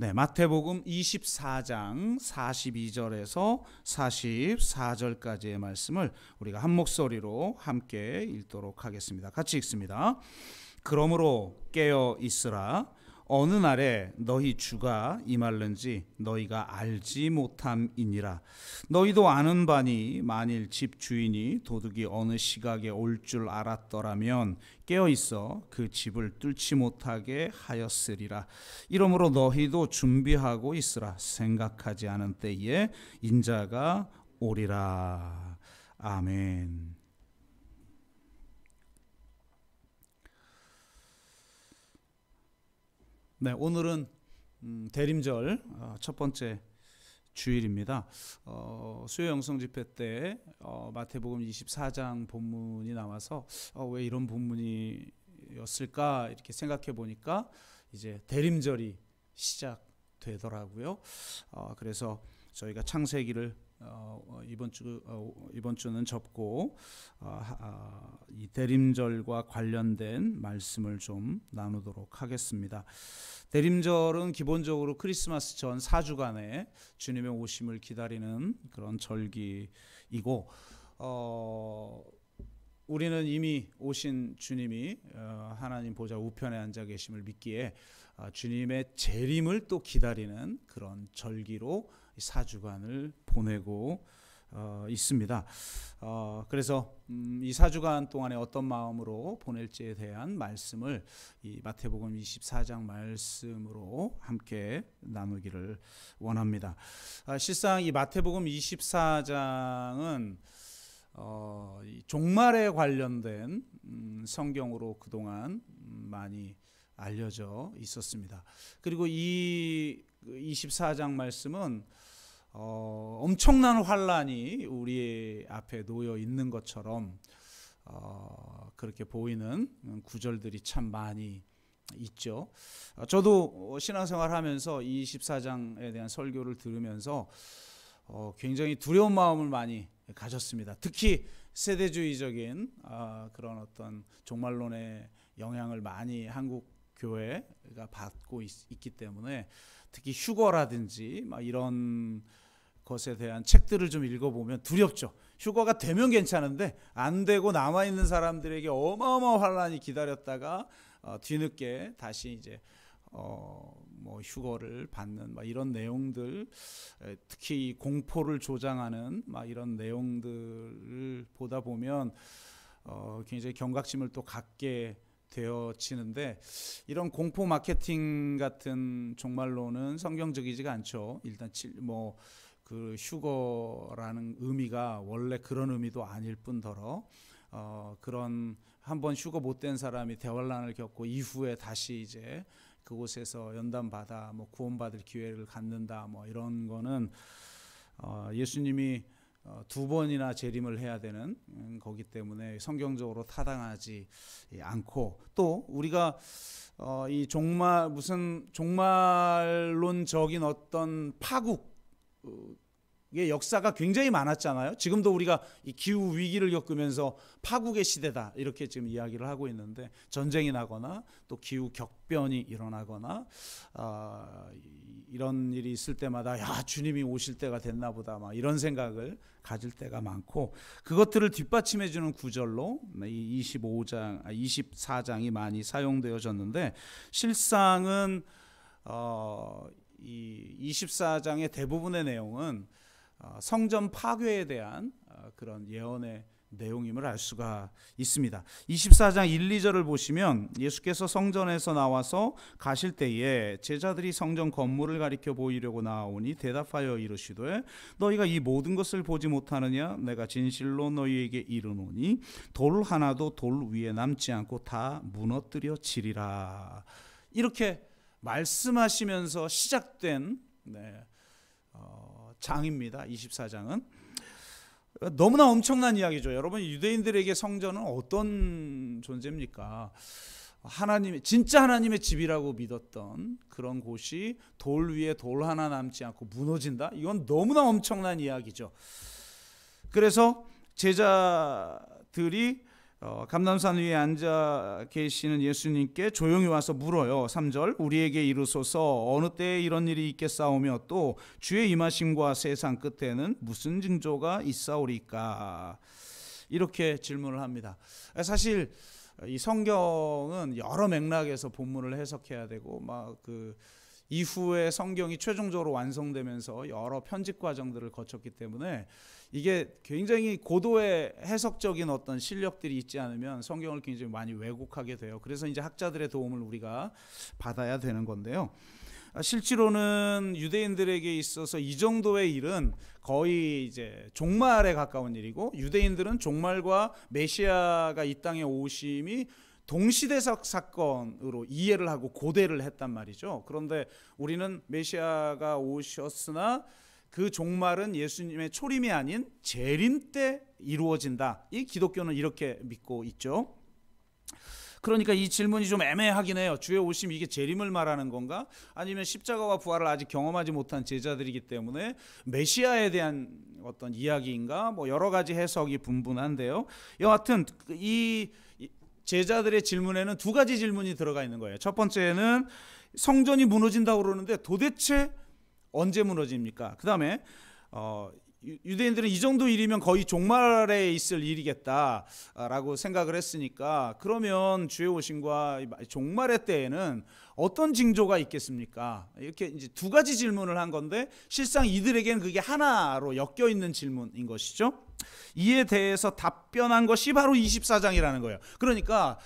네, 마태복음 24장 42절에서 44절까지의 말씀을 우리가 한 목소리로 함께 읽도록 하겠습니다. 같이 읽습니다. 그러므로 깨어 있으라. 어느 날에 너희 주가 임할는지 너희가 알지 못함이니라. 너희도 아는 바니 만일 집 주인이 도둑이 어느 시각에 올 줄 알았더라면 깨어 있어 그 집을 뚫지 못하게 하였으리라. 이러므로 너희도 준비하고 있으라. 생각하지 않은 때에 인자가 오리라. 아멘. 네, 오늘은 대림절 첫 번째 주일입니다. 수요 영성 집회 때 마태복음 24장 본문이 나와서 왜 이런 본문이었을까 이렇게 생각해 보니까 이제 대림절이 시작되더라고요. 그래서 저희가 창세기를 이번 주는 접고 이 대림절과 관련된 말씀을 좀 나누도록 하겠습니다. 대림절은 기본적으로 크리스마스 전 4주간의 주님의 오심을 기다리는 그런 절기이고, 우리는 이미 오신 주님이 하나님 보좌 우편에 앉아 계심을 믿기에 주님의 재림을 또 기다리는 그런 절기로 4주간을 보내고 있습니다. 그래서 이 4주간 동안에 어떤 마음으로 보낼지에 대한 말씀을 이 마태복음 24장 말씀으로 함께 나누기를 원합니다. 실상 이 마태복음 24장은 종말에 관련된 성경으로 그동안 많이 알려져 있었습니다. 그리고 이 24장 말씀은 엄청난 환란이 우리 앞에 놓여 있는 것처럼 그렇게 보이는 구절들이 참 많이 있죠. 저도 신앙생활 하면서 이 24장에 대한 설교를 들으면서 굉장히 두려운 마음을 많이 가졌습니다. 특히 세대주의적인 그런 어떤 종말론의 영향을 많이 한국 교회가 받고 있기 때문에 특히 휴거라든지 막 이런 것에 대한 책들을 좀 읽어보면 두렵죠. 휴거가 되면 괜찮은데 안 되고 남아있는 사람들에게 어마어마한 환란이 기다렸다가 뒤늦게 다시 이제 뭐 휴거를 받는 막 이런 내용들, 특히 공포를 조장하는 막 이런 내용들을 보다 보면 굉장히 경각심을 또 갖게 되어지는데, 이런 공포 마케팅 같은 종말론은 성경적이지가 않죠. 일단 그 휴거라는 의미가 원래 그런 의미도 아닐 뿐더러 그런 한번 휴거 못된 사람이 대환란을 겪고 이후에 다시 이제 그곳에서 연단받아 뭐 구원받을 기회를 갖는다 뭐 이런 거는 예수님이 두 번이나 재림을 해야 되는 거기 때문에 성경적으로 타당하지 않고, 또 우리가 이 무슨 종말론적인 어떤 파국의 역사가 굉장히 많았잖아요. 지금도 우리가 이 기후 위기를 겪으면서 파국의 시대다 이렇게 지금 이야기를 하고 있는데, 전쟁이 나거나 또 기후 격변이 일어나거나 이런 일이 있을 때마다 야, 주님이 오실 때가 됐나 보다 막 이런 생각을 가질 때가 많고, 그것들을 뒷받침해 주는 구절로 이 24장이 많이 사용되어졌는데, 실상은 이 24장의 대부분의 내용은 성전 파괴에 대한 그런 예언의 내용임을 알 수가 있습니다. 24장 1, 2절을 보시면 예수께서 성전에서 나와서 가실 때에 제자들이 성전 건물을 가리켜 보이려고 나오니 대답하여 이르시되 너희가 이 모든 것을 보지 못하느냐? 내가 진실로 너희에게 이르노니 돌 하나도 돌 위에 남지 않고 다 무너뜨려지리라. 이렇게 말씀하시면서 시작된 장입니다. 24장은 너무나 엄청난 이야기죠. 여러분, 유대인들에게 성전은 어떤 존재입니까? 진짜 하나님의 집이라고 믿었던 그런 곳이 돌 위에 돌 하나 남지 않고 무너진다? 이건 너무나 엄청난 이야기죠. 그래서 제자들이 감람산 위에 앉아 계시는 예수님께 조용히 와서 물어요. 3절 우리에게 이르소서 어느 때에 이런 일이 있겠사오며 또 주의 임하심과 세상 끝에는 무슨 징조가 있사오리까. 이렇게 질문을 합니다. 사실 이 성경은 여러 맥락에서 본문을 해석해야 되고 막 그 이후에 성경이 최종적으로 완성되면서 여러 편집 과정들을 거쳤기 때문에 이게 굉장히 고도의 해석적인 어떤 실력들이 있지 않으면 성경을 굉장히 많이 왜곡하게 돼요. 그래서 이제 학자들의 도움을 우리가 받아야 되는 건데요. 실제로는 유대인들에게 있어서 이 정도의 일은 거의 이제 종말에 가까운 일이고, 유대인들은 종말과 메시아가 이 땅에 오심이 동시대적 사건으로 이해를 하고 고대를 했단 말이죠. 그런데 우리는 메시아가 오셨으나 그 종말은 예수님의 초림이 아닌 재림 때 이루어진다. 이 기독교는 이렇게 믿고 있죠. 그러니까 이 질문이 좀 애매하긴 해요. 주의 오심 이게 재림을 말하는 건가? 아니면 십자가와 부활을 아직 경험하지 못한 제자들이기 때문에 메시아에 대한 어떤 이야기인가? 뭐 여러 가지 해석이 분분한데요. 여하튼 이 제자들의 질문에는 두 가지 질문이 들어가 있는 거예요. 첫 번째는 성전이 무너진다고 그러는데 도대체 언제 무너집니까? 그 다음에 유대인들은 이 정도 일이면 거의 종말에 있을 일이겠다라고 생각을 했으니까, 그러면 주의 오심과 종말의 때에는 어떤 징조가 있겠습니까? 이렇게 이제 두 가지 질문을 한 건데 실상 이들에게는 그게 하나로 엮여 있는 질문인 것이죠. 이에 대해서 답변한 것이 바로 24장이라는 거예요. 그러니까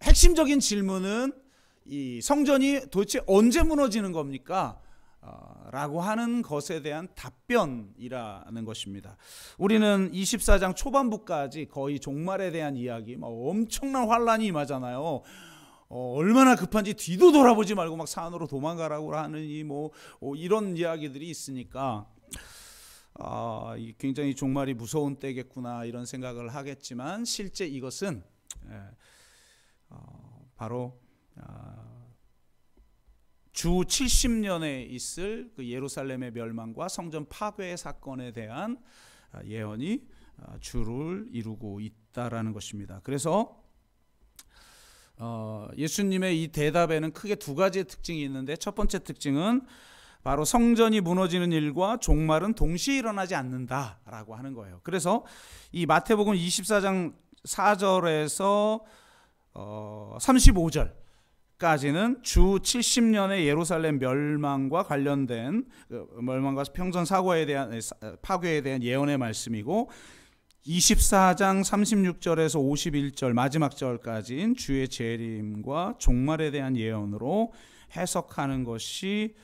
핵심적인 질문은 이 성전이 도대체 언제 무너지는 겁니까? 라고 하는 것에 대한 답변이라는 것입니다. 우리는 24장 초반부까지 거의 종말에 대한 이야기, 엄청난 환란이 임하잖아요. 얼마나 급한지 뒤도 돌아보지 말고 막 산으로 도망가라고 하는 이런 이야기들이 있으니까 굉장히 종말이 무서운 때겠구나 이런 생각을 하겠지만, 실제 이것은 바로 주 70년에 있을 그 예루살렘의 멸망과 성전 파괴의 사건에 대한 예언이 주를 이루고 있다라는 것입니다. 그래서 예수님의 이 대답에는 크게 두 가지의 특징이 있는데, 첫 번째 특징은 바로 성전이 무너지는 일과 종말은 동시에 일어나지 않는다라고 하는 거예요. 그래서 이 마태복음 24장 4절에서 35절 까지는 주 70년의 예루살렘 멸망과 관련된 멸망과 평전 사고에 대한 파괴에 대한 예언의 말씀이고, 24장 36절에서 51절 마지막 절까지는 주의 재림과 종말에 대한 예언으로 해석하는 것이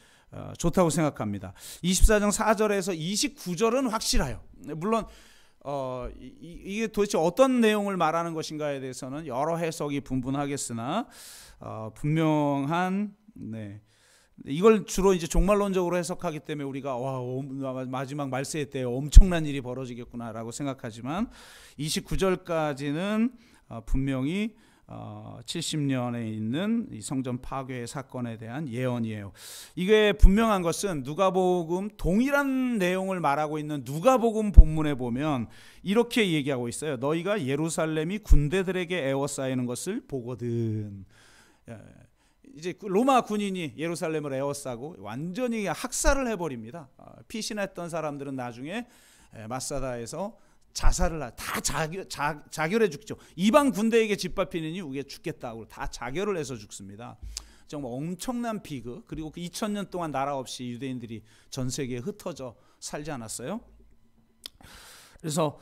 좋다고 생각합니다. 24장 4절에서 29절은 확실해요. 물론 이게 도대체 어떤 내용을 말하는 것인가에 대해서는 여러 해석이 분분하겠으나 분명한 이걸 주로 이제 종말론적으로 해석하기 때문에 우리가 마지막 말세 때 엄청난 일이 벌어지겠구나라고 생각하지만, 29절까지는 분명히 70년에 있는 이 성전 파괴의 사건에 대한 예언이에요. 이게 분명한 것은 누가복음 동일한 내용을 말하고 있는 누가복음 본문에 보면 이렇게 얘기하고 있어요. 너희가 예루살렘이 군대들에게 에워싸이는 것을 보거든. 이제 로마 군인이 예루살렘을 에워싸고 완전히 학살을 해버립니다. 피신했던 사람들은 나중에 마사다에서 자살을 다 자결해 죽죠. 이방 군대에게 짓밟히느니 우리가 죽겠다고 다 자결을 해서 죽습니다. 정말 엄청난 비극. 그리고 그 2000년 동안 나라 없이 유대인들이 전 세계에 흩어져 살지 않았어요? 그래서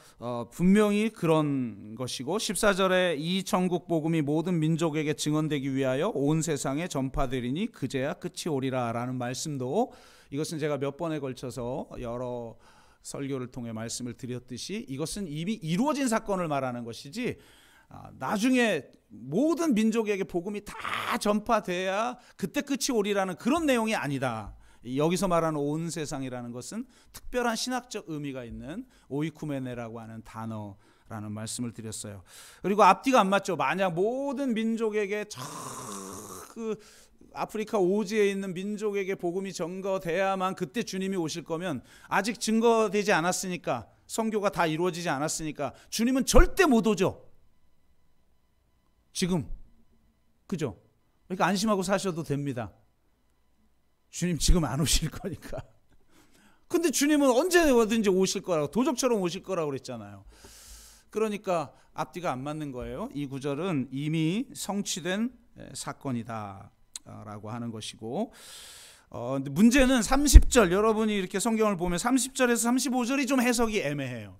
분명히 그런 것이고, 14절에 이 천국 복음이 모든 민족에게 증언되기 위하여 온 세상에 전파되리니 그제야 끝이 오리라 라는 말씀도, 이것은 제가 몇 번에 걸쳐서 여러 설교를 통해 말씀을 드렸듯이 이것은 이미 이루어진 사건을 말하는 것이지, 나중에 모든 민족에게 복음이 다 전파돼야 그때 끝이 오리라는 그런 내용이 아니다. 여기서 말하는 온 세상이라는 것은 특별한 신학적 의미가 있는 오이쿠메네라고 하는 단어라는 말씀을 드렸어요. 그리고 앞뒤가 안 맞죠. 만약 모든 민족에게 그 아프리카 오지에 있는 민족에게 복음이 전거돼야만 그때 주님이 오실 거면, 아직 증거되지 않았으니까, 선교가 다 이루어지지 않았으니까 주님은 절대 못 오죠. 지금. 그죠? 그러니까 안심하고 사셔도 됩니다. 주님 지금 안 오실 거니까. 근데 주님은 언제든지 오실 거라고, 도적처럼 오실 거라고 그랬잖아요. 그러니까 앞뒤가 안 맞는 거예요. 이 구절은 이미 성취된 사건이다 라고 하는 것이고, 근데 문제는 30절, 여러분이 이렇게 성경을 보면 30절에서 35절이 좀 해석이 애매해요.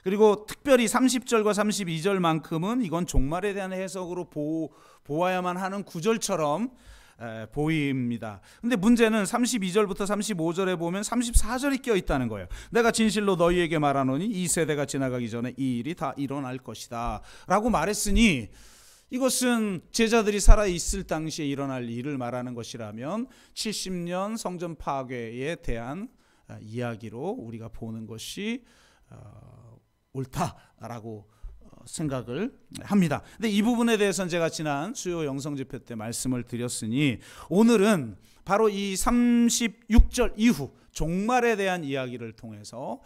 그리고 특별히 30절과 32절만큼은 이건 종말에 대한 해석으로 보아야만 하는 구절처럼 보입니다. 근데 문제는 32절부터 35절에 보면 34절이 껴 있다는 거예요. 내가 진실로 너희에게 말하노니 이 세대가 지나가기 전에 이 일이 다 일어날 것이다 라고 말했으니, 이것은 제자들이 살아있을 당시에 일어날 일을 말하는 것이라면 70년 성전 파괴에 대한 이야기로 우리가 보는 것이 옳다라고 생각을 합니다. 근데 이 부분에 대해서는 제가 지난 수요 영성 집회 때 말씀을 드렸으니, 오늘은 바로 이 36절 이후 종말에 대한 이야기를 통해서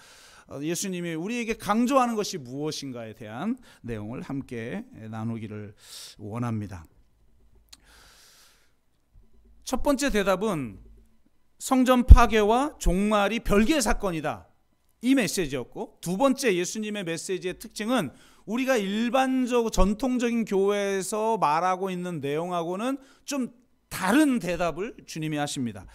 예수님이 우리에게 강조하는 것이 무엇인가에 대한 내용을 함께 나누기를 원합니다. 첫 번째 대답은 성전 파괴와 종말이 별개의 사건이다, 이 메시지였고, 두 번째 예수님의 메시지의 특징은 우리가 일반적 전통적인 교회에서 말하고 있는 내용하고는 좀 다른 대답을 주님이 하십니다.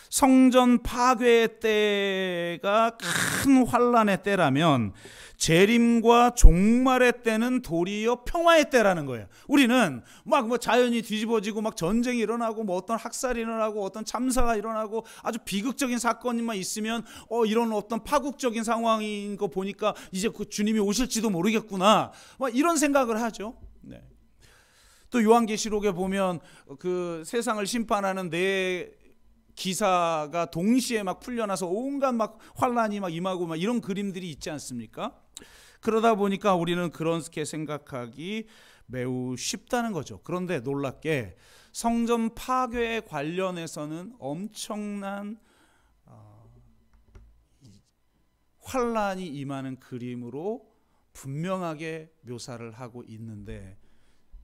성전 파괴의 때가 큰 환란의 때라면 재림과 종말의 때는 도리어 평화의 때라는 거예요. 우리는 막 뭐 자연이 뒤집어지고 막 전쟁이 일어나고 뭐 어떤 학살이 일어나고 어떤 참사가 일어나고 아주 비극적인 사건만 있으면 이런 어떤 파국적인 상황인 거 보니까 이제 그 주님이 오실지도 모르겠구나, 막 이런 생각을 하죠. 네. 또 요한계시록에 보면 그 세상을 심판하는 네 기사가 동시에 막 풀려나서 온갖 막 환란이 막 임하고 막 이런 그림들이 있지 않습니까? 그러다 보니까 우리는 그렇게 생각하기 매우 쉽다는 거죠. 그런데 놀랍게 성전 파괴에 관련해서는 엄청난 환란이 임하는 그림으로 분명하게 묘사를 하고 있는데,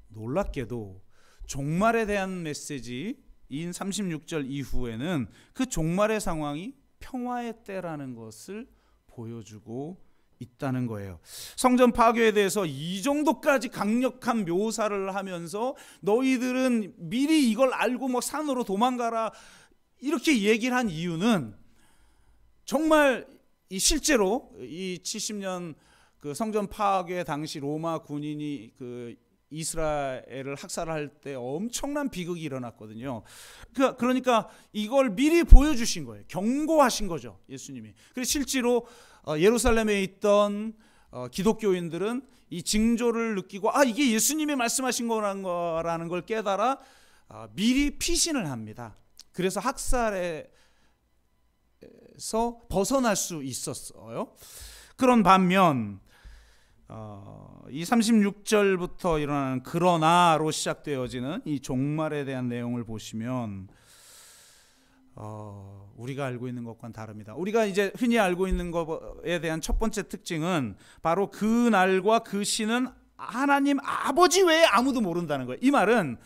놀랍게도 종말에 대한 메시지 인 36절 이후에는 그 종말의 상황이 평화의 때라는 것을 보여주고 있다는 거예요. 성전 파괴에 대해서 이 정도까지 강력한 묘사를 하면서 너희들은 미리 이걸 알고 뭐 산으로 도망가라 이렇게 얘기를 한 이유는, 정말 실제로 이 70년 그 성전 파괴 당시 로마 군인이 그 이스라엘을 학살할 때 엄청난 비극이 일어났거든요. 그러니까 이걸 미리 보여주신 거예요. 경고하신 거죠, 예수님이. 그래서 실제로 예루살렘에 있던 기독교인들은 이 징조를 느끼고 이게 예수님이 말씀하신 거라는 걸 깨달아 미리 피신을 합니다. 그래서 학살에서 벗어날 수 있었어요. 그런 반면 이 36절부터 일어나는 그러나로 시작되어지는 이 종말에 대한 내용을 보시면 우리가 알고 있는 것과는 다릅니다. 우리가 이제 흔히 알고 있는 것에 대한 첫 번째 특징은 바로 그 날과 그 시는 하나님 아버지 외에 아무도 모른다는 거예요. 이 말은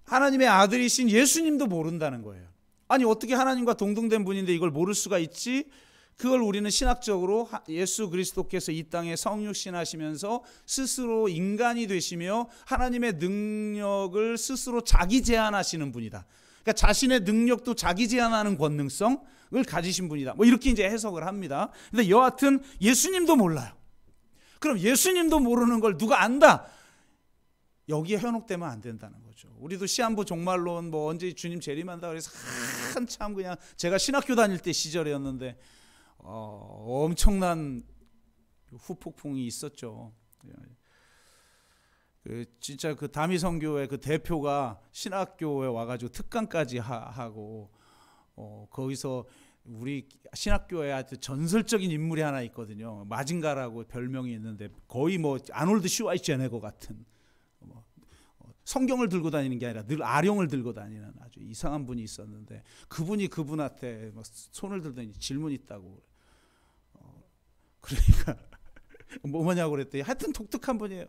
하나님의 아들이신 예수님도 모른다는 거예요. 아니 어떻게 하나님과 동등된 분인데 이걸 모를 수가 있지? 그걸 우리는 신학적으로 예수 그리스도께서 이 땅에 성육신하시면서 스스로 인간이 되시며 하나님의 능력을 스스로 자기 제한하시는 분이다. 그러니까 자신의 능력도 자기 제한하는 권능성을 가지신 분이다. 뭐 이렇게 이제 해석을 합니다. 근데 여하튼 예수님도 몰라요. 그럼 예수님도 모르는 걸 누가 안다? 여기에 현혹되면 안 된다는 거죠. 우리도 시한부 종말론 뭐 언제 주님 재림한다 그래서 한참 그냥 제가 신학교 다닐 때 시절이었는데 엄청난 후폭풍이 있었죠. 진짜 그 다미성교회 그 대표가 신학교에 와가지고 특강까지 하고 거기서 우리 신학교에 아주 전설적인 인물이 하나 있거든요. 마징가라고 별명이 있는데 거의 뭐 아놀드 슈와이츠제네거 같은 성경을 들고 다니는 게 아니라 늘 아령을 들고 다니는 아주 이상한 분이 있었는데, 그분이 그분한테 막 손을 들더니 질문 있다고. 그러니까 뭐냐고 그랬더니 하여튼 독특한 분이에요.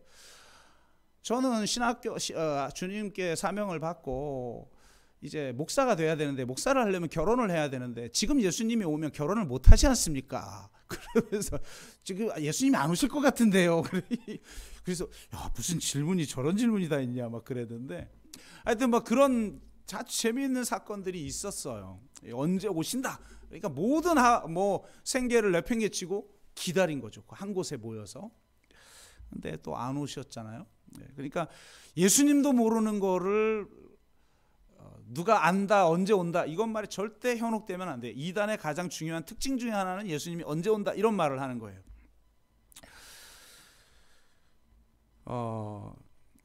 저는 주님께 사명을 받고 이제 목사가 돼야 되는데, 목사를 하려면 결혼을 해야 되는데, 지금 예수님이 오면 결혼을 못 하지 않습니까? 그러면서 지금 예수님이 안 오실 것 같은데요. 그래서 야, 무슨 질문이 저런 질문이 다 있냐 막 그랬는데, 하여튼 뭐 그런 아주 재미있는 사건들이 있었어요. 언제 오신다. 그러니까 모든 생계를 내팽개치고 기다린 거죠. 한 곳에 모여서. 근데 또 안 오셨잖아요. 그러니까 예수님도 모르는 거를 누가 안다, 언제 온다, 이건 말이 절대 현혹되면 안 돼. 이단의 가장 중요한 특징 중에 하나는 예수님이 언제 온다 이런 말을 하는 거예요.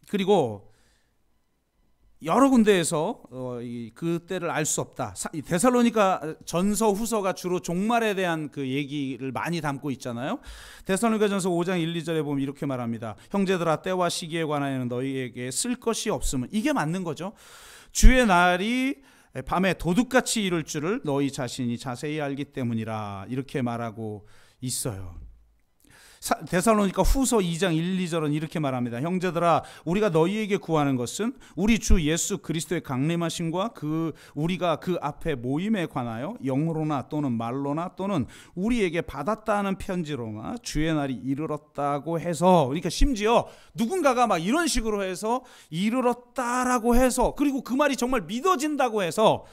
그리고 여러 군데에서 그때를 알 수 없다. 데살로니가 전서 후서가 주로 종말에 대한 그 얘기를 많이 담고 있잖아요. 데살로니가 전서 5장 1, 2절에 보면 이렇게 말합니다. 형제들아, 때와 시기에 관하여는 너희에게 쓸 것이 없음은, 이게 맞는 거죠. 주의 날이 밤에 도둑같이 이룰 줄을 너희 자신이 자세히 알기 때문이라, 이렇게 말하고 있어요. 데살로니가 후서 2장 1, 2절은 이렇게 말합니다. 형제들아, 우리가 너희에게 구하는 것은 우리 주 예수 그리스도의 강림하심과 우리가 그 앞에 모임에 관하여 영으로나 또는 말로나 또는 우리에게 받았다 하는 편지로나 주의 날이 이르렀다고 해서, 그러니까 심지어 누군가가 막 이런 식으로 해서 이르렀다라고 해서, 그리고 그 말이 정말 믿어진다고 해서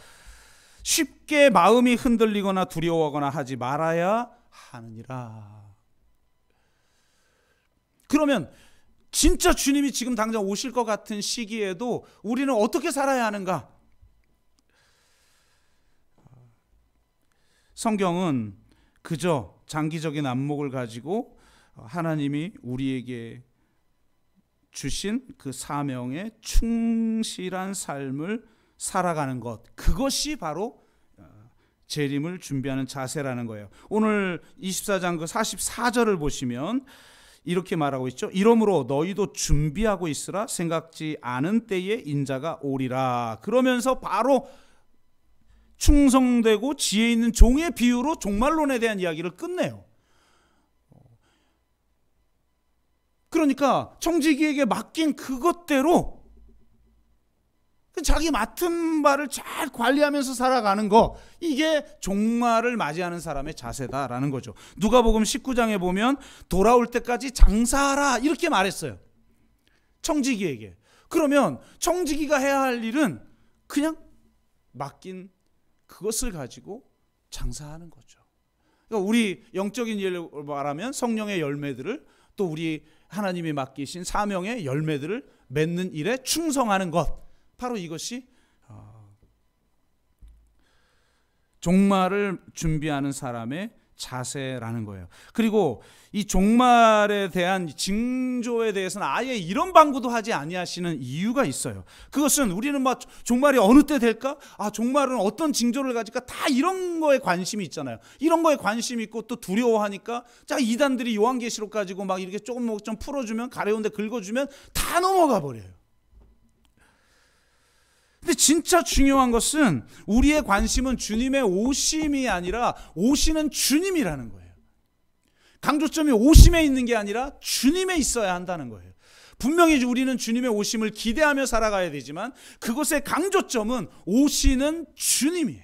쉽게 마음이 흔들리거나 두려워하거나 하지 말아야 하느니라. 그러면 진짜 주님이 지금 당장 오실 것 같은 시기에도 우리는 어떻게 살아야 하는가? 성경은 그저 장기적인 안목을 가지고 하나님이 우리에게 주신 그 사명에 충실한 삶을 살아가는 것, 그것이 바로 재림을 준비하는 자세라는 거예요. 오늘 24장 그 44절을 보시면 이렇게 말하고 있죠. 이러므로 너희도 준비하고 있으라. 생각지 않은 때에 인자가 오리라. 그러면서 바로 충성되고 지혜 있는 종의 비유로 종말론에 대한 이야기를 끝내요. 그러니까 청지기에게 맡긴 그것대로 자기 맡은 바를 잘 관리하면서 살아가는 거, 이게 종말을 맞이하는 사람의 자세다라는 거죠. 누가복음 19장에 보면 돌아올 때까지 장사하라 이렇게 말했어요, 청지기에게. 그러면 청지기가 해야 할 일은 그냥 맡긴 그것을 가지고 장사하는 거죠. 그러니까 우리 영적인 일을 말하면 성령의 열매들을, 또 우리 하나님이 맡기신 사명의 열매들을 맺는 일에 충성하는 것, 바로 이것이 종말을 준비하는 사람의 자세라는 거예요. 그리고 이 종말에 대한 징조에 대해서는 아예 이런 방구도 하지 아니하시는 이유가 있어요. 그것은 우리는 막 종말이 어느 때 될까? 종말은 어떤 징조를 가질까? 다 이런 거에 관심이 있잖아요. 이런 거에 관심이 있고 또 두려워하니까 자, 이단들이 요한계시록 가지고 막 이렇게 조금 좀 풀어주면, 가려운 데 긁어주면 다 넘어가 버려요. 근데 진짜 중요한 것은 우리의 관심은 주님의 오심이 아니라 오시는 주님이라는 거예요. 강조점이 오심에 있는 게 아니라 주님에 있어야 한다는 거예요. 분명히 우리는 주님의 오심을 기대하며 살아가야 되지만 그것의 강조점은 오시는 주님이에요.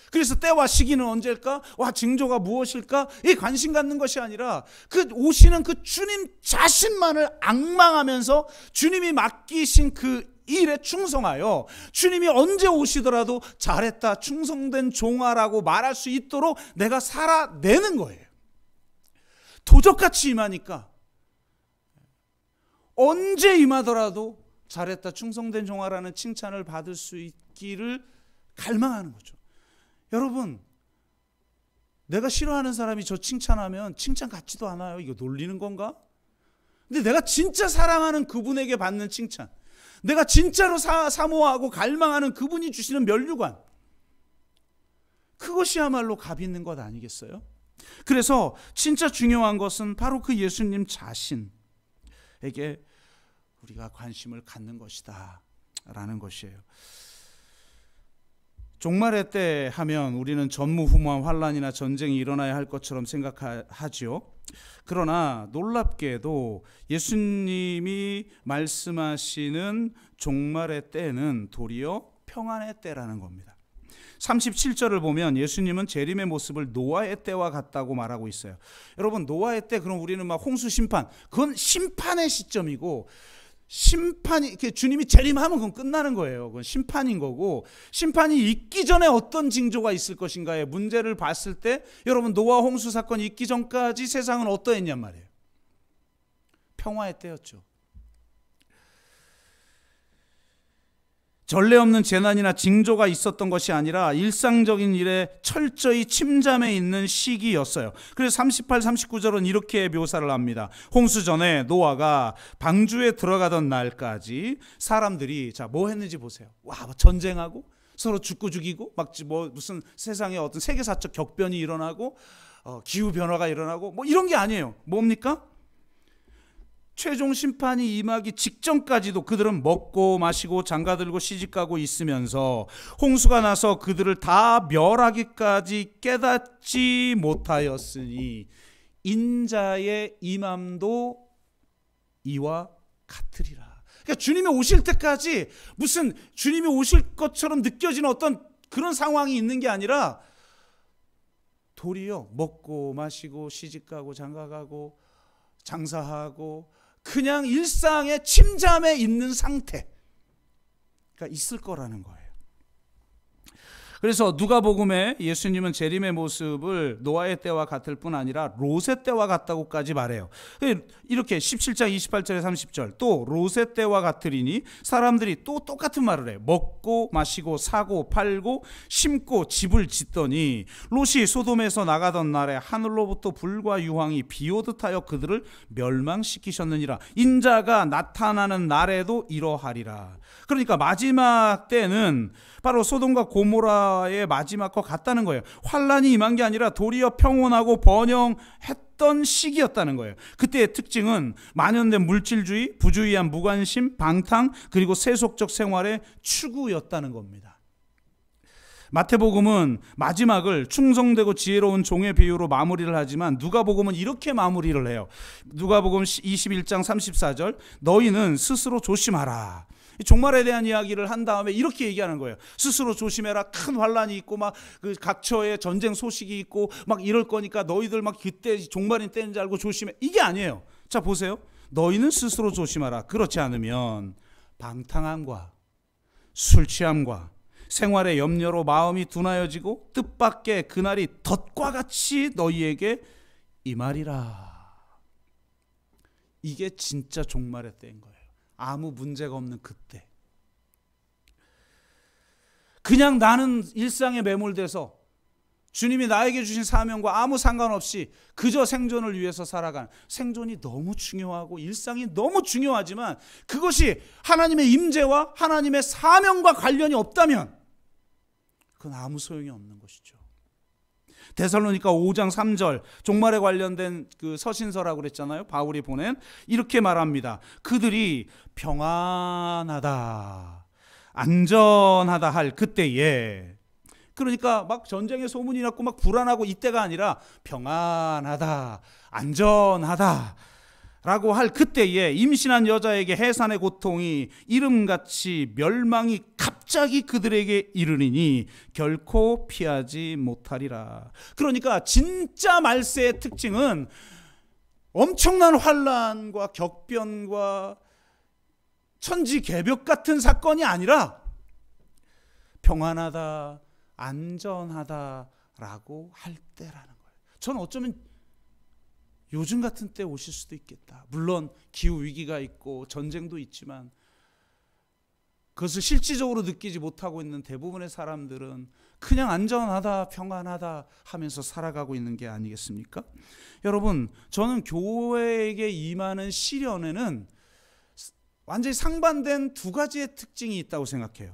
그래서 때와 시기는 언제일까? 징조가 무엇일까? 이 관심 갖는 것이 아니라 그 오시는 그 주님 자신만을 앙망하면서 주님이 맡기신 그 일에 충성하여 주님이 언제 오시더라도 잘했다, 충성된 종아라고 말할 수 있도록 내가 살아내는 거예요. 도적같이 임하니까 언제 임하더라도 잘했다, 충성된 종아라는 칭찬을 받을 수 있기를 갈망하는 거죠. 여러분, 내가 싫어하는 사람이 저 칭찬하면 칭찬 같지도 않아요. 이거 놀리는 건가? 근데 내가 진짜 사랑하는 그분에게 받는 칭찬, 내가 진짜로 사모하고 갈망하는 그분이 주시는 면류관, 그것이야말로 값 있는 것 아니겠어요? 그래서 진짜 중요한 것은 바로 그 예수님 자신에게 우리가 관심을 갖는 것이다 라는 것이에요. 종말의 때 하면 우리는 전무후무한 환란이나 전쟁이 일어나야 할 것처럼 생각하지요. 그러나 놀랍게도 예수님이 말씀하시는 종말의 때는 도리어 평안의 때라는 겁니다. 37절을 보면 예수님은 재림의 모습을 노아의 때와 같다고 말하고 있어요. 여러분, 노아의 때 그럼 우리는 막 홍수 심판, 그건 심판의 시점이고, 심판이 주님이 재림하면 그건 끝나는 거예요. 그건 심판인 거고, 심판이 있기 전에 어떤 징조가 있을 것인가의 문제를 봤을 때 여러분, 노아 홍수 사건이 있기 전까지 세상은 어떠했냔 말이에요. 평화의 때였죠. 전례 없는 재난이나 징조가 있었던 것이 아니라 일상적인 일에 철저히 침잠해 있는 시기였어요. 그래서 38, 39절은 이렇게 묘사를 합니다. 홍수 전에 노아가 방주에 들어가던 날까지 사람들이 뭐 했는지 보세요. 전쟁하고 서로 죽고 죽이고 무슨 세상에 어떤 세계사적 격변이 일어나고 기후 변화가 일어나고 이런 게 아니에요. 뭡니까? 최종 심판이 임하기 직전까지도 그들은 먹고 마시고 장가들고 시집가고 있으면서 홍수가 나서 그들을 다 멸하기까지 깨닫지 못하였으니 인자의 임함도 이와 같으리라. 그러니까 주님이 오실 때까지 무슨 주님이 오실 것처럼 느껴지는 어떤 그런 상황이 있는 게 아니라 도리어 먹고 마시고 시집가고 장가가고 장사하고 그냥 일상의 침잠에 있는 상태가 있을 거라는 거예요. 그래서 누가복음에 예수님은 재림의 모습을 노아의 때와 같을 뿐 아니라 롯의 때와 같다고까지 말해요. 이렇게 17장 28절에 30절 또 롯의 때와 같으리니 사람들이 또 똑같은 말을 해요. 먹고 마시고 사고 팔고 심고 집을 짓더니 롯이 소돔에서 나가던 날에 하늘로부터 불과 유황이 비오듯 하여 그들을 멸망시키셨느니라. 인자가 나타나는 날에도 이러하리라. 그러니까 마지막 때는 바로 소돔과 고모라의 마지막과 같다는 거예요. 환란이 임한 게 아니라 도리어 평온하고 번영했던 시기였다는 거예요. 그때의 특징은 만연된 물질주의, 부주의한 무관심, 방탕, 그리고 세속적 생활의 추구였다는 겁니다. 마태복음은 마지막을 충성되고 지혜로운 종의 비유로 마무리를 하지만 누가복음은 이렇게 마무리를 해요. 누가복음 21장 34절 너희는 스스로 조심하라. 종말에 대한 이야기를 한 다음에 이렇게 얘기하는 거예요. 스스로 조심해라. 큰 환란이 있고 그 각처에 전쟁 소식이 있고 이럴 거니까 너희들 그때 종말인 때인 줄 알고 조심해. 이게 아니에요. 자, 보세요. 너희는 스스로 조심하라. 그렇지 않으면 방탕함과 술 취함과 생활의 염려로 마음이 둔하여지고 뜻밖의 그날이 덫과 같이 너희에게 임하리라. 이게 진짜 종말의 때인 거예요. 아무 문제가 없는 그때. 그냥 나는 일상에 매몰돼서 주님이 나에게 주신 사명과 아무 상관없이 그저 생존을 위해서 살아간, 생존이 너무 중요하고 일상이 너무 중요하지만 그것이 하나님의 임재와 하나님의 사명과 관련이 없다면 그건 아무 소용이 없는 것이죠. 데살로니가 5장 3절 종말에 관련된 그 서신서라고 그랬잖아요. 바울이 보낸 이렇게 말합니다. 그들이 평안하다, 안전하다 할 그때에, 그러니까 전쟁의 소문이 났고 불안하고 이때가 아니라 평안하다, 안전하다 라고 할 그때에 임신한 여자에게 해산의 고통이 이름같이 멸망이 갑자기 그들에게 이르리니 결코 피하지 못하리라. 그러니까 진짜 말세의 특징은 엄청난 환란과 격변과 천지개벽 같은 사건이 아니라 평안하다, 안전하다라고 할 때라는 거예요. 저는 어쩌면 요즘 같은 때 오실 수도 있겠다. 물론 기후 위기가 있고 전쟁도 있지만 그것을 실질적으로 느끼지 못하고 있는 대부분의 사람들은 그냥 안전하다, 평안하다 하면서 살아가고 있는 게 아니겠습니까? 여러분, 저는 교회에게 임하는 시련에는 완전히 상반된 두 가지의 특징이 있다고 생각해요.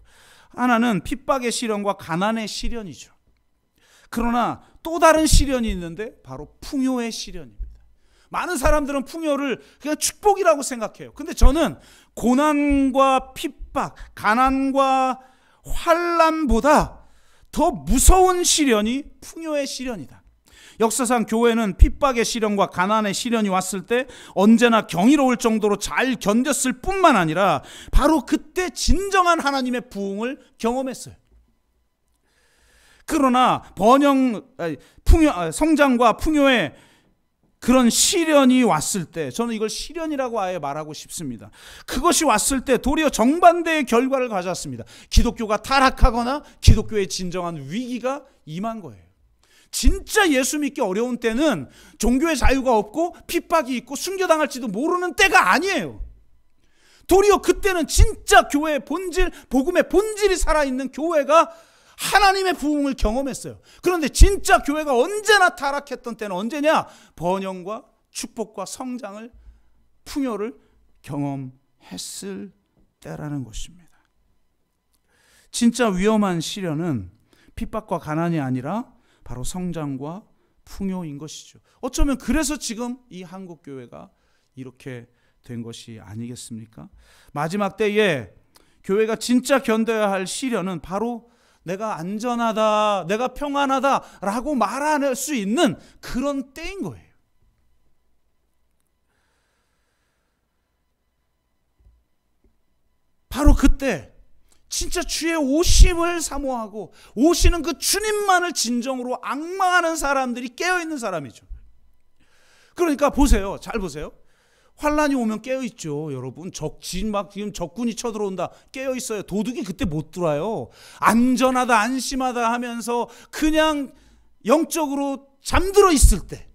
하나는 핍박의 시련과 가난의 시련이죠. 그러나 또 다른 시련이 있는데 바로 풍요의 시련입니다. 많은 사람들은 풍요를 그냥 축복이라고 생각해요. 근데 저는 고난과 핍박, 가난과 환난보다 더 무서운 시련이 풍요의 시련이다. 역사상 교회는 핍박의 시련과 가난의 시련이 왔을 때 언제나 경이로울 정도로 잘 견뎠을 뿐만 아니라 바로 그때 진정한 하나님의 부흥을 경험했어요. 그러나 성장과 풍요의 그런 시련이 왔을 때, 저는 이걸 시련이라고 아예 말하고 싶습니다. 그것이 왔을 때 도리어 정반대의 결과를 가져왔습니다. 기독교가 타락하거나 기독교의 진정한 위기가 임한 거예요. 진짜 예수 믿기 어려운 때는 종교의 자유가 없고 핍박이 있고 순교당할지도 모르는 때가 아니에요. 도리어 그때는 진짜 교회의 본질, 복음의 본질이 살아있는 교회가 하나님의 부흥을 경험했어요. 그런데 진짜 교회가 언제나 타락했던 때는 언제냐? 번영과 축복과 성장을, 풍요를 경험했을 때라는 것입니다. 진짜 위험한 시련은 핍박과 가난이 아니라 바로 성장과 풍요인 것이죠. 어쩌면 그래서 지금 이 한국교회가 이렇게 된 것이 아니겠습니까? 마지막 때에 교회가 진짜 견뎌야 할 시련은 바로 내가 안전하다, 내가 평안하다라고 말할 수 있는 그런 때인 거예요. 바로 그때 진짜 주의 오심을 사모하고 오시는 그 주님만을 진정으로 앙망하는 사람들이 깨어있는 사람이죠. 그러니까 보세요. 잘 보세요. 환란이 오면 깨어있죠. 여러분, 지금 적군이 쳐들어온다. 깨어있어요. 도둑이 그때 못 들어와요. 안전하다, 안심하다 하면서 그냥 영적으로 잠들어 있을 때,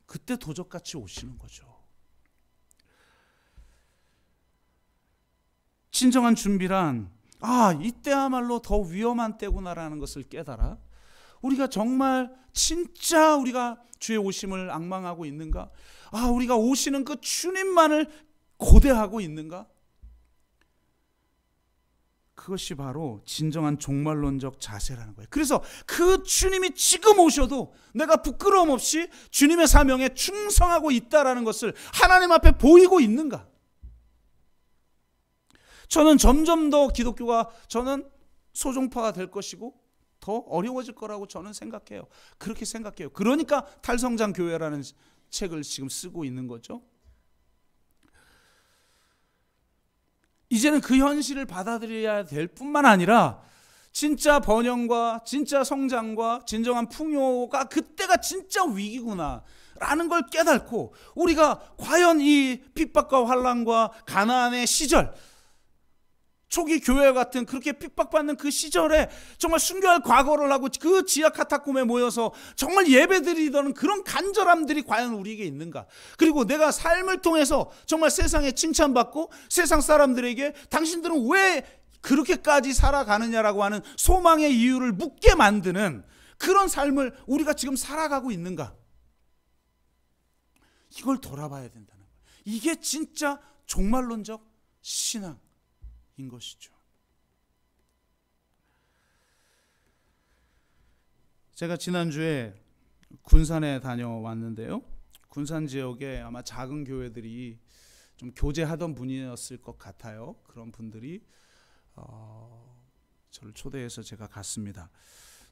그때 도적같이 오시는 거죠. 진정한 준비란 이때야말로 더 위험한 때구나라는 것을 깨달아 우리가 정말 진짜 우리가 주의 오심을 앙망하고 있는가? 우리가 오시는 그 주님만을 고대하고 있는가? 그것이 바로 진정한 종말론적 자세라는 거예요. 그래서 그 주님이 지금 오셔도 내가 부끄러움 없이 주님의 사명에 충성하고 있다라는 것을 하나님 앞에 보이고 있는가? 저는 점점 더 기독교가 저는 소종파가 될 것이고 더 어려워질 거라고 저는 생각해요. 그렇게 생각해요. 그러니까 탈성장 교회라는 책을 지금 쓰고 있는 거죠. 이제는 그 현실을 받아들여야 될 뿐만 아니라 진짜 번영과 진짜 성장과 진정한 풍요가 그때가 진짜 위기구나 라는 걸 깨닫고 우리가 과연 이 핍박과 환난과 가난의 시절, 초기 교회 같은 그렇게 핍박받는 그 시절에 정말 순교할 과거를 하고 그 지하 카타콤에 모여서 정말 예배드리던 그런 간절함들이 과연 우리에게 있는가? 그리고 내가 삶을 통해서 정말 세상에 칭찬받고 세상 사람들에게 당신들은 왜 그렇게까지 살아가느냐라고 하는 소망의 이유를 묻게 만드는 그런 삶을 우리가 지금 살아가고 있는가? 이걸 돌아봐야 된다는 거예요. 이게 진짜 종말론적 신앙 인 것이죠. 제가 지난주에 군산에 다녀왔는데요. 군산 지역에 아마 작은 교회들이 좀 교제하던 분이었을 것 같아요. 그런 분들이 저를 초대해서 제가 갔습니다.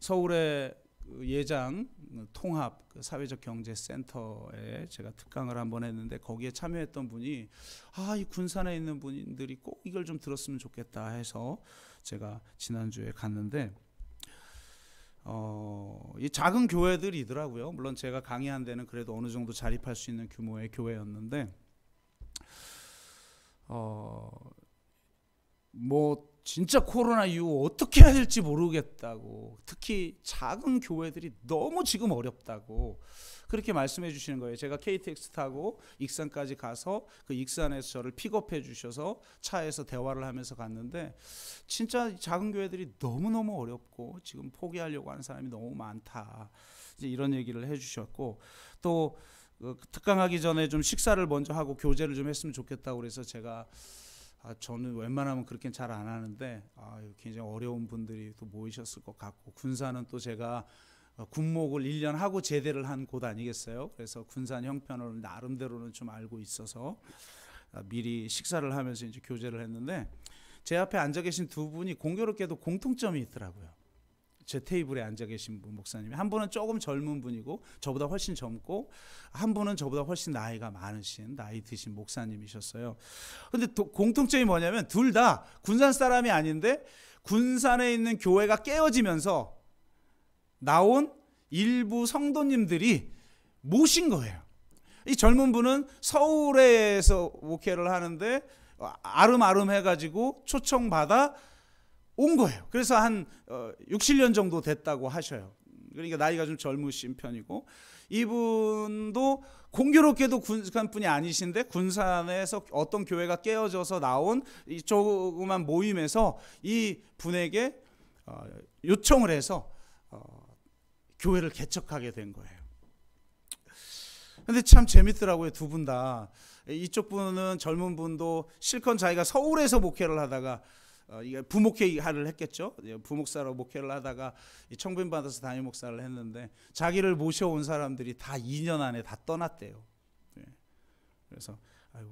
서울의 예장 통합 사회적 경제 센터에 제가 특강을 한번 했는데 거기에 참여했던 분이 이 군산에 있는 분들이 꼭 이걸 좀 들었으면 좋겠다 해서 제가 지난주에 갔는데 이 작은 교회들이더라고요. 물론 제가 강의한 데는 그래도 어느 정도 자립할 수 있는 규모의 교회였는데 진짜 코로나 이후 어떻게 해야 될지 모르겠다고, 특히 작은 교회들이 너무 지금 어렵다고 그렇게 말씀해 주시는 거예요. 제가 KTX 타고 익산까지 가서 그 익산에서 저를 픽업해 주셔서 차에서 대화를 하면서 갔는데 진짜 작은 교회들이 너무너무 어렵고 지금 포기하려고 하는 사람이 너무 많다, 이제 이런 얘기를 해 주셨고, 또 특강하기 전에 좀 식사를 먼저 하고 교제를 좀 했으면 좋겠다고 그래서 제가 저는 웬만하면 그렇게 잘 안 하는데 굉장히 어려운 분들이 또 모이셨을 것 같고, 군산은 또 제가 군목을 1년 하고 제대를 한 곳 아니겠어요? 그래서 군산 형편을 나름대로는 좀 알고 있어서 미리 식사를 하면서 이제 교제를 했는데 제 앞에 앉아 계신 두 분이 공교롭게도 공통점이 있더라고요. 제 테이블에 앉아 계신 분 목사님이, 한 분은 조금 젊은 분이고 저보다 훨씬 젊고, 한 분은 저보다 훨씬 나이가 많으신, 나이 드신 목사님이셨어요. 근데 공통점이 뭐냐면 둘 다 군산 사람이 아닌데 군산에 있는 교회가 깨어지면서 나온 일부 성도님들이 모신 거예요. 이 젊은 분은 서울에서 목회를 하는데 아름아름 해가지고 초청받아 온 거예요. 그래서 한 6, 7년 정도 됐다고 하셔요. 그러니까 나이가 좀 젊으신 편이고, 이분도 공교롭게도 군산 분이 아니신데 군산에서 어떤 교회가 깨어져서 나온 이 조그만 모임에서 이 분에게 요청을 해서 교회를 개척하게 된 거예요. 근데 참 재밌더라고요. 두 분 다. 이쪽 분은, 젊은 분도 실컷 자기가 서울에서 목회를 하다가 부목회를 했겠죠. 부목사로 목회를 하다가 청빙 받아서 담임 목사를 했는데 자기를 모셔온 사람들이 다 2년 안에 다 떠났대요. 그래서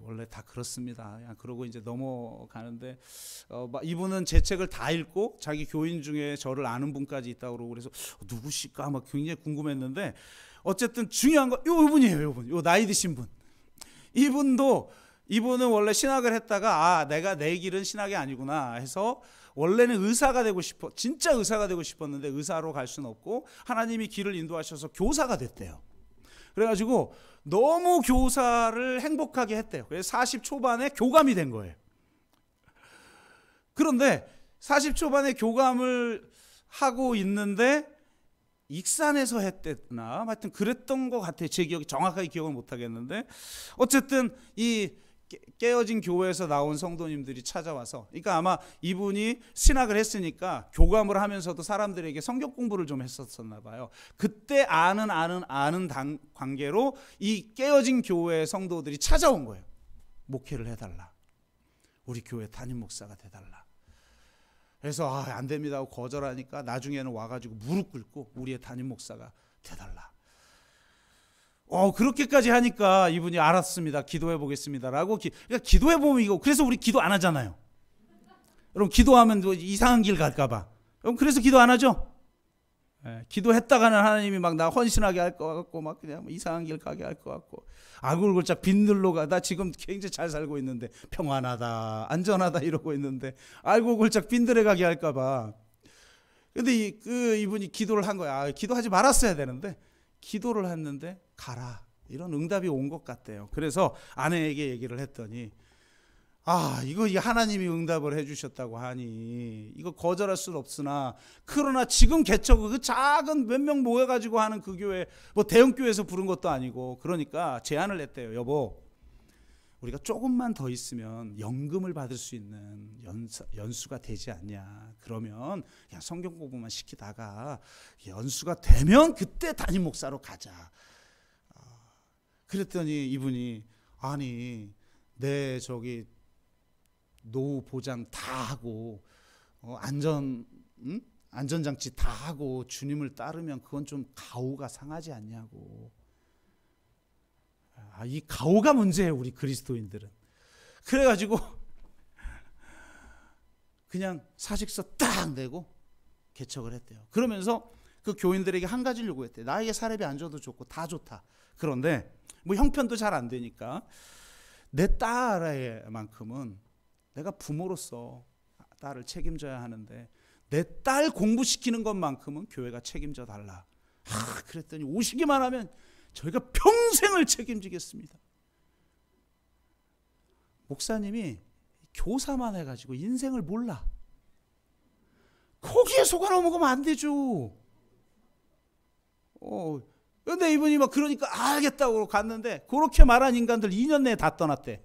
원래 다 그렇습니다. 그냥 그러고 이제 넘어가는데, 이분은 제 책을 다 읽고 자기 교인 중에 저를 아는 분까지 있다고 그러고, 그래서 누구실까 막 굉장히 궁금했는데, 어쨌든 중요한 건 이분이에요. 이분, 나이 드신 분. 이분은 원래 신학을 했다가 내가 내 길은 신학이 아니구나 해서 원래는 의사가 되고 진짜 의사가 되고 싶었는데 의사로 갈 수는 없고 하나님이 길을 인도하셔서 교사가 됐대요. 그래가지고 너무 교사를 행복하게 했대요. 그래서 40 초반에 교감이 된 거예요. 그런데 40 초반에 교감을 하고 있는데 익산에서 했댔나, 하여튼 그랬던 것 같아요. 제 기억이 정확하게 기억을 못 하겠는데, 어쨌든 이 깨어진 교회에서 나온 성도님들이 찾아와서, 그러니까 아마 이분이 신학을 했으니까 교감을 하면서도 사람들에게 성경 공부를 좀 했었나 봐요. 그때 아는 관계로 이 깨어진 교회의 성도들이 찾아온 거예요. 목회를 해달라, 우리 교회 담임 목사가 돼달라. 그래서 안 됩니다 하고 거절하니까 나중에는 와가지고 무릎 꿇고 우리의 담임 목사가 돼달라. 그렇게까지 하니까 이분이 알았습니다, 기도해 보겠습니다라고. 그러니까 기도해 보면 이거, 그래서 우리 기도 안 하잖아요. 여러분, 기도하면 이상한 길 갈까봐. 여러분, 그래서 기도 안 하죠. 기도했다가는 하나님이 막 나 헌신하게 할 것 같고, 막 그냥 이상한 길 가게 할 것 같고, 아굴골짝 빈들로 가. 나 지금 굉장히 잘 살고 있는데 평안하다, 안전하다 이러고 있는데 아굴골짝 빈들에 가게 할까봐. 근데 이분이 기도를 한 거야. 기도하지 말았어야 되는데 기도를 했는데 가라, 이런 응답이 온 것 같대요. 그래서 아내에게 얘기를 했더니, 이거 하나님이 응답을 해주셨다고 하니 이거 거절할 수는 없으나, 그러나 지금 개척 그 작은 몇 명 모여가지고 하는 그 교회, 뭐 대형 교회에서 부른 것도 아니고, 그러니까 제안을 했대요. 여보, 우리가 조금만 더 있으면 연금을 받을 수 있는 연수가 되지 않냐. 그러면 그냥 성경 공부만 시키다가 연수가 되면 그때 담임 목사로 가자. 그랬더니 이분이, 아니 내 노후 보장 다 하고 안전장치 다 하고 주님을 따르면 그건 좀 가오가 상하지 않냐고. 이 가오가 문제예요, 우리 그리스도인들은. 그래가지고 그냥 사직서 딱 내고 개척을 했대요. 그러면서 그 교인들에게 한 가지를 요구했대요. 나에게 사례비 안 줘도 좋고 다 좋다. 그런데 뭐 형편도 잘 안 되니까 내 딸만큼은 내가 부모로서 딸을 책임져야 하는데 내 딸 공부시키는 것만큼은 교회가 책임져 달라. 그랬더니 오시기만 하면 저희가 평생을 책임지겠습니다. 목사님이 교사만 해가지고 인생을 몰라. 거기에 속아 넘어가면 안 되죠. 근데 이분이 막 그러니까 알겠다고 갔는데, 그렇게 말한 인간들 2년 내에 다 떠났대.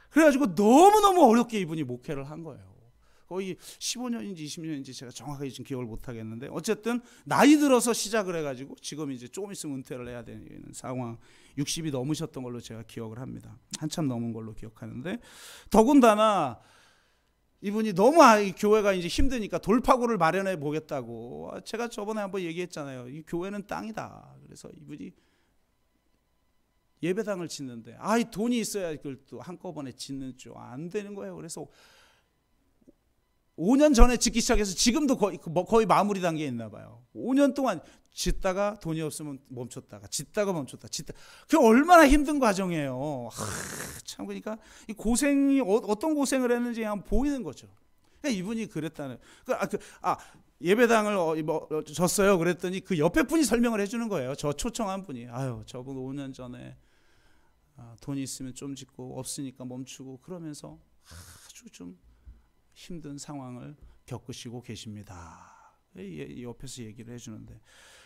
그래가지고 너무너무 어렵게 이분이 목회를 한 거예요. 거의 15년인지 20년인지 제가 정확하게 지금 기억을 못 하겠는데, 어쨌든 나이 들어서 시작을 해가지고 지금 이제 조금 있으면 은퇴를 해야 되는 상황, 60이 넘으셨던 걸로 제가 기억을 합니다. 한참 넘은 걸로 기억하는데, 더군다나 이분이 너무 교회가 이제 힘드니까 돌파구를 마련해 보겠다고, 제가 저번에 한번 얘기했잖아요. 이 교회는 땅이다. 그래서 이분이 예배당을 짓는데, 이 돈이 있어야 그걸 또 한꺼번에 짓는 줄 안 되는 거예요. 그래서 5년 전에 짓기 시작해서 지금도 거의 마무리 단계에 있나 봐요. 5년 동안 짓다가 돈이 없으면 멈췄다가 짓다가 멈췄다 짓다. 그게 얼마나 힘든 과정이에요. 참 그러니까 이 고생이 어떤 고생을 했는지 그냥 보이는 거죠. 그러니까 이분이 그랬다는. 예배당을 졌어요. 그랬더니 그 옆에 분이 설명을 해주는 거예요. 저 초청한 분이. 저분 5년 전에 돈이 있으면 좀 짓고 없으니까 멈추고 그러면서 아주 좀 힘든 상황을 겪으시고 계십니다. 옆에서 얘기를 해주는데,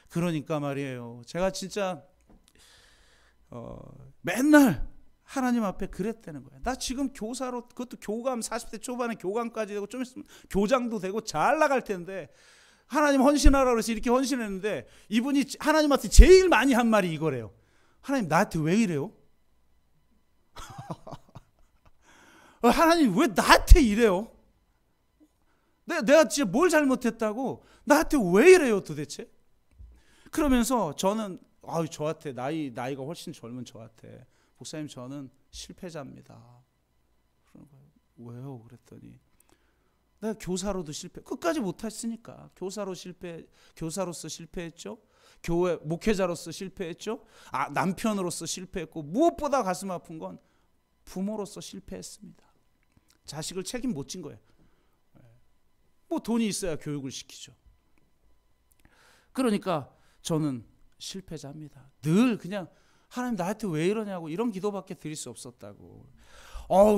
그러니까 말이에요. 제가 진짜 맨날 하나님 앞에 그랬다는 거예요. 나 지금 교사로, 그것도 교감 40대 초반에 교감까지 되고 좀 있으면 교장도 되고 잘 나갈 텐데 하나님 헌신하라고 해서 이렇게 헌신했는데, 이분이 하나님한테 제일 많이 한 말이 이거래요. 하나님 나한테 왜 이래요? 하나님 왜 나한테 이래요? 내가 진짜 뭘 잘못했다고 나한테 왜 이래요 도대체? 그러면서 저는 저한테 나이가 훨씬 젊은 저한테, 목사님 저는 실패자입니다. 그런 거예요. 왜요? 그랬더니 내가 교사로도 끝까지 못했으니까. 교사로서 실패했죠. 교회 목회자로서 실패했죠. 남편으로서 실패했고, 무엇보다 가슴 아픈 건 부모로서 실패했습니다. 자식을 책임 못 진 거예요. 뭐 돈이 있어야 교육을 시키죠. 그러니까 저는 실패자입니다. 늘 그냥 하나님 나한테 왜 이러냐고 이런 기도밖에 드릴 수 없었다고.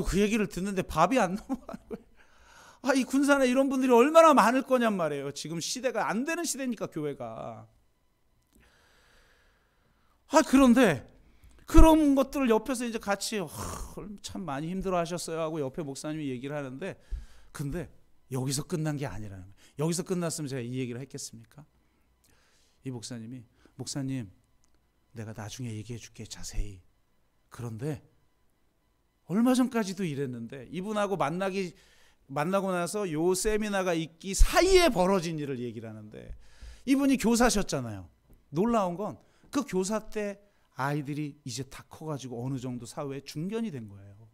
그 얘기를 듣는데 밥이 안 넘어가는 거예요. 이 군산에 이런 분들이 얼마나 많을 거냔 말이에요. 지금 시대가 안 되는 시대니까 교회가. 그런데 그런 것들을 옆에서 이제 같이 참 많이 힘들어 하셨어요 하고 옆에 목사님이 얘기를 하는데, 근데 여기서 끝난 게 아니라는 거예요. 여기서 끝났으면 제가 이 얘기를 했겠습니까? 이 목사님이, 목사님 내가 나중에 얘기해 줄게 자세히. 그런데 얼마 전까지도 이랬는데, 이분하고 만나고 나서 요 세미나가 있기 사이에 벌어진 일을 얘기를 하는데, 이분이 교사셨잖아요. 놀라운 건 그 교사 때 아이들이 이제 다 커가지고 어느 정도 사회에 중견이 된 거예요.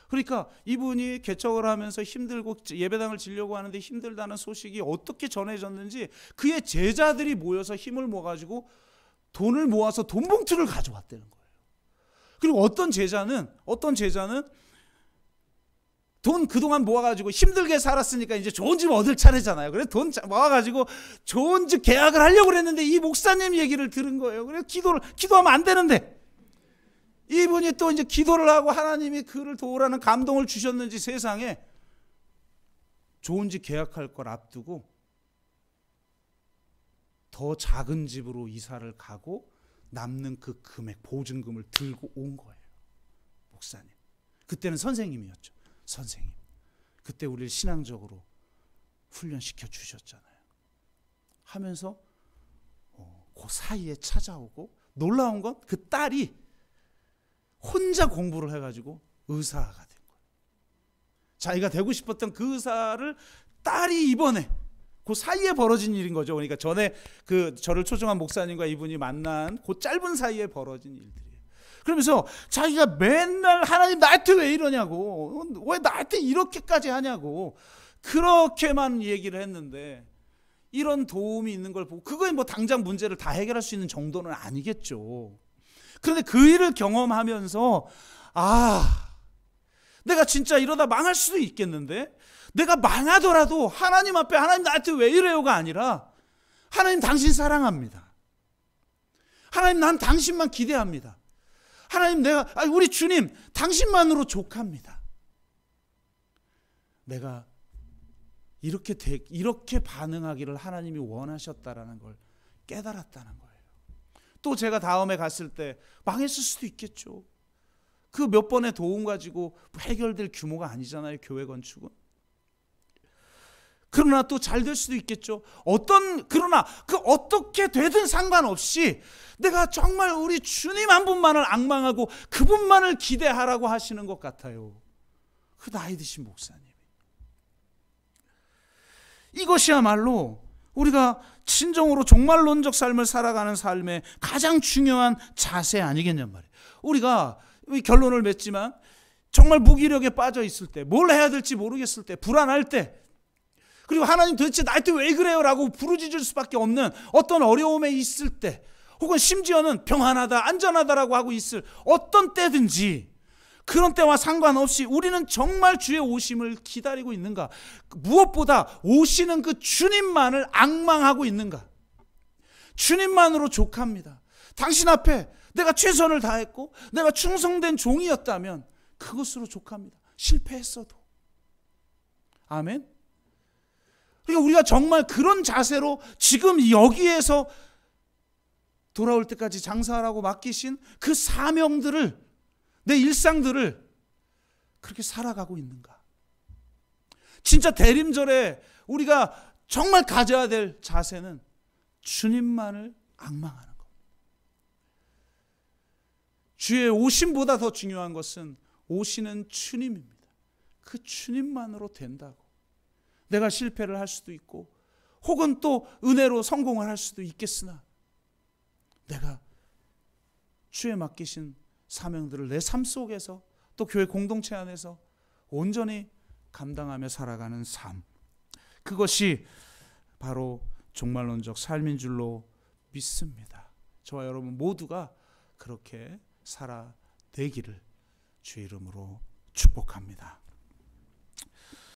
그러니까 이분이 개척을 하면서 힘들고 예배당을 지려고 하는데 힘들다는 소식이 어떻게 전해졌는지 그의 제자들이 모여서 힘을 모아가지고 돈을 모아서 돈 봉투를 가져왔다는 거예요. 그리고 어떤 제자는 돈 그동안 모아가지고 힘들게 살았으니까 이제 좋은 집 얻을 차례잖아요. 그래서 돈 모아가지고 좋은 집 계약을 하려고 그랬는데 이 목사님 얘기를 들은 거예요. 그래서 기도하면 안 되는데, 이분이 또 이제 기도를 하고 하나님이 그를 도우라는 감동을 주셨는지 세상에 좋은 집 계약할 걸 앞두고 더 작은 집으로 이사를 가고 남는 그 금액, 보증금을 들고 온 거예요. 목사님. 그때는 선생님이었죠. 선생님. 그때 우리를 신앙적으로 훈련시켜 주셨잖아요. 하면서 그 사이에 찾아오고, 놀라운 건 그 딸이 혼자 공부를 해가지고 의사가 된 거예요. 자기가 되고 싶었던 그 의사를 딸이 이번에 그 사이에 벌어진 일인 거죠. 그러니까 전에 저를 초청한 목사님과 이분이 만난 그 짧은 사이에 벌어진 일들이에요. 그러면서 자기가 맨날 하나님 나한테 왜 이러냐고, 왜 나한테 이렇게까지 하냐고 그렇게만 얘기를 했는데, 이런 도움이 있는 걸 보고, 그거에 뭐 당장 문제를 다 해결할 수 있는 정도는 아니겠죠. 그런데 그 일을 경험하면서 내가 진짜 이러다 망할 수도 있겠는데, 내가 망하더라도 하나님 앞에 하나님 나한테 왜 이래요가 아니라, 하나님 당신 사랑합니다. 하나님 난 당신만 기대합니다. 하나님 우리 주님 당신만으로 족합니다. 내가 이렇게 반응하기를 하나님이 원하셨다라는 걸 깨달았다는 거예요. 또 제가 다음에 갔을 때 망했을 수도 있겠죠. 그 몇 번의 도움 가지고 해결될 규모가 아니잖아요, 교회 건축은. 그러나 또 잘 될 수도 있겠죠. 그러나 어떻게 되든 상관없이 내가 정말 우리 주님 한 분만을 앙망하고 그분만을 기대하라고 하시는 것 같아요. 그 나이 드신 목사님이. 이것이야말로 우리가 진정으로 종말론적 삶을 살아가는 삶의 가장 중요한 자세 아니겠냔 말이에요. 우리가 결론을 맺지만 정말 무기력에 빠져 있을 때, 뭘 해야 될지 모르겠을 때, 불안할 때, 그리고 하나님 도대체 나한테 왜 그래요? 라고 부르짖을 수밖에 없는 어떤 어려움에 있을 때, 혹은 심지어는 평안하다, 안전하다라고 하고 있을 어떤 때든지, 그런 때와 상관없이 우리는 정말 주의 오심을 기다리고 있는가? 무엇보다 오시는 그 주님만을 앙망하고 있는가? 주님만으로 족합니다. 당신 앞에 내가 최선을 다했고 내가 충성된 종이었다면 그것으로 족합니다. 실패했어도. 아멘. 그러니까 우리가 정말 그런 자세로 지금 여기에서 돌아올 때까지 장사하라고 맡기신 그 사명들을, 내 일상들을 그렇게 살아가고 있는가? 진짜 대림절에 우리가 정말 가져야 될 자세는 주님만을 앙망하는 것. 주의 오심보다 더 중요한 것은 오시는 주님입니다. 그 주님만으로 된다고. 내가 실패를 할 수도 있고 혹은 또 은혜로 성공을 할 수도 있겠으나 내가 주에 맡기신 사명들을 내 삶 속에서 또 교회 공동체 안에서 온전히 감당하며 살아가는 삶, 그것이 바로 종말론적 삶인 줄로 믿습니다. 저와 여러분 모두가 그렇게 살아내기를 주의 이름으로 축복합니다.